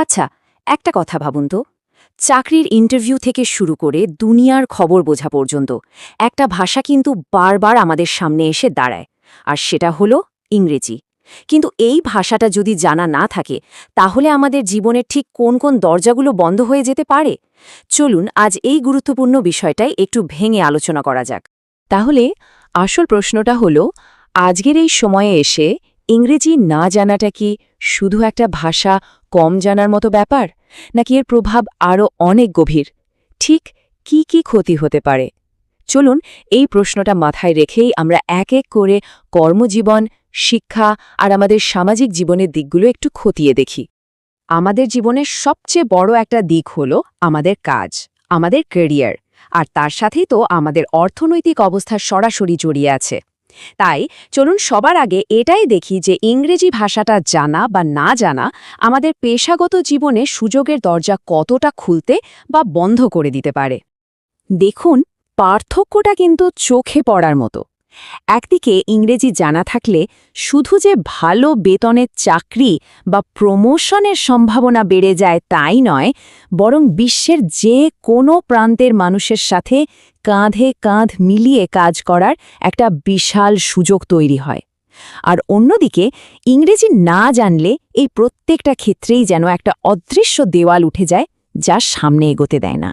আচ্ছা, একটা কথা ভাবুন তো, চাকরির ইন্টারভিউ থেকে শুরু করে দুনিয়ার খবর বোঝা পর্যন্ত একটা ভাষা কিন্তু বারবার আমাদের সামনে এসে দাঁড়ায়, আর সেটা হলো ইংরেজি। কিন্তু এই ভাষাটা যদি জানা না থাকে, তাহলে আমাদের জীবনের ঠিক কোন কোন দরজাগুলো বন্ধ হয়ে যেতে পারে। চলুন আজ এই গুরুত্বপূর্ণ বিষয়টাই একটু ভেঙে আলোচনা করা যাক। তাহলে আসল প্রশ্নটা হলো, আজকের এই সময়ে এসে ইংরেজি না জানাটা কি শুধু একটা ভাষা কম জানার মতো ব্যাপার, নাকি এর প্রভাব আরও অনেক গভীর? ঠিক কি কি ক্ষতি হতে পারে? চলুন এই প্রশ্নটা মাথায় রেখেই আমরা এক এক করে কর্মজীবন, শিক্ষা আর আমাদের সামাজিক জীবনের দিকগুলো একটু খতিয়ে দেখি। আমাদের জীবনের সবচেয়ে বড় একটা দিক হলো আমাদের কাজ, আমাদের ক্যারিয়ার, আর তার সাথেই তো আমাদের অর্থনৈতিক অবস্থা সরাসরি জড়িয়ে আছে। তাই চলুন সবার আগে এটাই দেখি যে ইংরেজি ভাষাটা জানা বা না জানা আমাদের পেশাগত জীবনে সুযোগের দরজা কতটা খুলতে বা বন্ধ করে দিতে পারে। দেখুন, পার্থক্যটা কিন্তু চোখে পড়ার মতো। একদিকে ইংরেজি জানা থাকলে শুধু যে ভালো বেতনের চাকরি বা প্রমোশনের সম্ভাবনা বেড়ে যায় তাই নয়, বরং বিশ্বের যে কোনো প্রান্তের মানুষের সাথে কাঁধে কাঁধ মিলিয়ে কাজ করার একটা বিশাল সুযোগ তৈরি হয়। আর অন্যদিকে ইংরেজি না জানলে এই প্রত্যেকটা ক্ষেত্রেই যেন একটা অদৃশ্য দেওয়াল উঠে যায়, যা সামনে এগোতে দেয় না।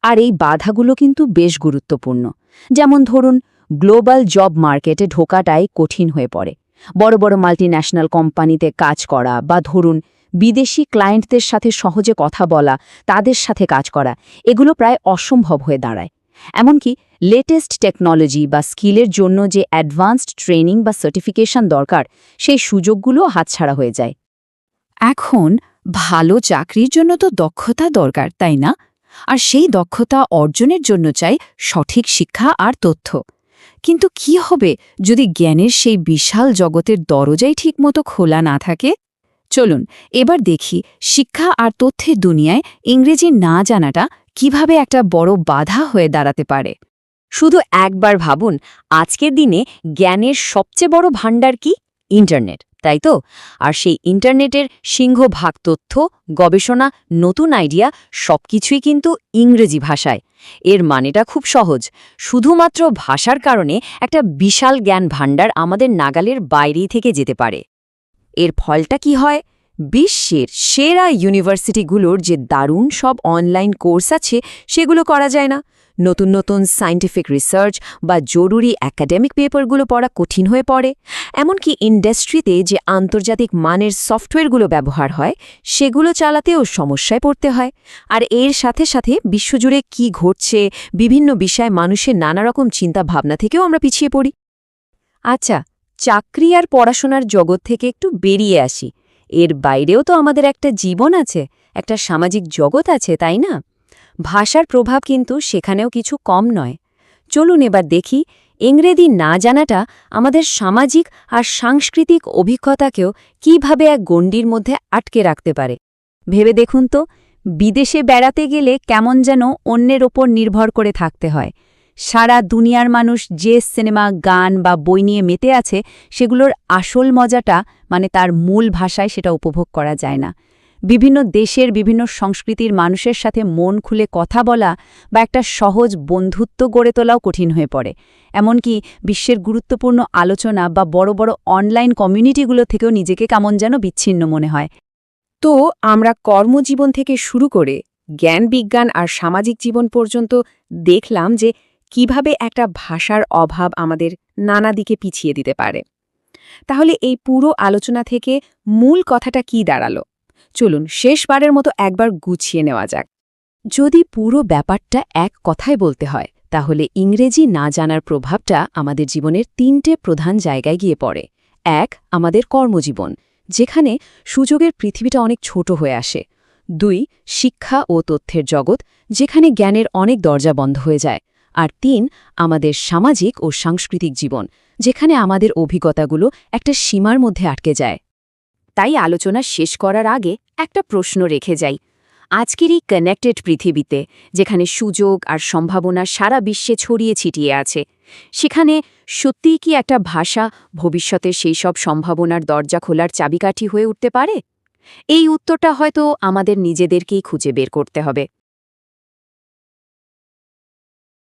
আর এই বাধাগুলো কিন্তু বেশ গুরুত্বপূর্ণ। যেমন ধরুন, গ্লোবাল জব মার্কেটে ঢোকাটাই কঠিন হয়ে পড়ে। বড় বড় মাল্টিন্যাশনাল কোম্পানিতে কাজ করা, বা ধরুন বিদেশি ক্লায়েন্টদের সাথে সহজে কথা বলা, তাদের সাথে কাজ করা, এগুলো প্রায় অসম্ভব হয়ে দাঁড়ায়। এমনকি লেটেস্ট টেকনোলজি বা স্কিলের জন্য যে অ্যাডভান্সড ট্রেনিং বা সার্টিফিকেশন দরকার, সেই সুযোগগুলো হাতছাড়া হয়ে যায়। এখন ভালো চাকরির জন্য তো দক্ষতা দরকার, তাই না? আর সেই দক্ষতা অর্জনের জন্য চাই সঠিক শিক্ষা আর তথ্য। কিন্তু কি হবে যদি জ্ঞানের সেই বিশাল জগতের দরজাই ঠিকমতো খোলা না থাকে? চলুন এবার দেখি শিক্ষা আর তথ্যের দুনিয়ায় ইংরেজি না জানাটা কিভাবে একটা বড় বাধা হয়ে দাঁড়াতে পারে। শুধু একবার ভাবুন, আজকের দিনে জ্ঞানের সবচেয়ে বড় ভাণ্ডার কি? ইন্টারনেট, তাই তো? আর সেই ইন্টারনেটের সিংহভাগ তথ্য, গবেষণা, নতুন আইডিয়া সবকিছুই কিন্তু ইংরেজি ভাষায়। এর মানেটা খুব সহজ, শুধুমাত্র ভাষার কারণে একটা বিশাল জ্ঞান ভাণ্ডার আমাদের নাগালের বাইরেই থেকে যেতে পারে। এর ফলটা কি হয়? বিশ্বের সেরা ইউনিভার্সিটিগুলোর যে দারুণ সব অনলাইন কোর্স আছে, সেগুলো করা যায় না। নতুন নতুন সায়েন্টিফিক রিসার্চ বা জরুরি একাডেমিক পেপারগুলো পড়া কঠিন হয়ে পড়ে। এমনকি ইন্ডাস্ট্রিতে যে আন্তর্জাতিক মানের সফটওয়্যারগুলো ব্যবহার হয়, সেগুলো চালাতেও সমস্যায় পড়তে হয়। আর এর সাথে সাথে বিশ্বজুড়ে কি ঘটছে, বিভিন্ন বিষয়ে মানুষের নানা রকম চিন্তা ভাবনা থেকেও আমরা পিছিয়ে পড়ি। আচ্ছা, চাকরি আর পড়াশোনার জগৎ থেকে একটু বেরিয়ে আসি। এর বাইরেও তো আমাদের একটা জীবন আছে, একটা সামাজিক জগৎ আছে, তাই না? ভাষার প্রভাব কিন্তু সেখানেও কিছু কম নয়। চলুন এবার দেখি ইংরেজি না জানাটা আমাদের সামাজিক আর সাংস্কৃতিক অভিজ্ঞতাকেও কিভাবে এক গণ্ডির মধ্যে আটকে রাখতে পারে। ভেবে দেখুন তো, বিদেশে বেড়াতে গেলে কেমন যেন অন্যের ওপর নির্ভর করে থাকতে হয়। সারা দুনিয়ার মানুষ যে সিনেমা, গান বা বই নিয়ে মেতে আছে, সেগুলোর আসল মজাটা, মানে তার মূল ভাষায়, সেটা উপভোগ করা যায় না। বিভিন্ন দেশের বিভিন্ন সংস্কৃতির মানুষের সাথে মন খুলে কথা বলা বা একটা সহজ বন্ধুত্ব গড়ে তোলাও কঠিন হয়ে পড়ে। এমনকি বিশ্বের গুরুত্বপূর্ণ আলোচনা বা বড় বড় অনলাইন কমিউনিটিগুলো থেকেও নিজেকে কেমন যেন বিচ্ছিন্ন মনে হয়। তো আমরা কর্মজীবন থেকে শুরু করে জ্ঞান, বিজ্ঞান আর সামাজিক জীবন পর্যন্ত দেখলাম যে কিভাবে একটা ভাষার অভাব আমাদের নানা দিকে পিছিয়ে দিতে পারে। তাহলে এই পুরো আলোচনা থেকে মূল কথাটা কি দাঁড়ালো? চলুন শেষবারের মতো একবার গুছিয়ে নেওয়া যাক। যদি পুরো ব্যাপারটা এক কথায় বলতে হয়, তাহলে ইংরেজি না জানার প্রভাবটা আমাদের জীবনের 3টে প্রধান জায়গায় গিয়ে পড়ে। 1. আমাদের কর্মজীবন, যেখানে সুযোগের পৃথিবীটা অনেক ছোট হয়ে আসে। 2. শিক্ষা ও তথ্যের জগৎ, যেখানে জ্ঞানের অনেক দরজা বন্ধ হয়ে যায়। আর 3. আমাদের সামাজিক ও সাংস্কৃতিক জীবন, যেখানে আমাদের অভিজ্ঞতাগুলো একটা সীমার মধ্যে আটকে যায়। তাই আলোচনা শেষ করার আগে একটা প্রশ্ন রেখে যাই। আজকের এই কানেক্টেড পৃথিবীতে, যেখানে সুযোগ আর সম্ভাবনা সারা বিশ্বে ছড়িয়ে ছিটিয়ে আছে, সেখানে সত্যিই কি একটা ভাষা ভবিষ্যতে সেই সব সম্ভাবনার দরজা খোলার চাবিকাঠি হয়ে উঠতে পারে? এই উত্তরটা হয়তো আমাদের নিজেদেরকেই খুঁজে বের করতে হবে।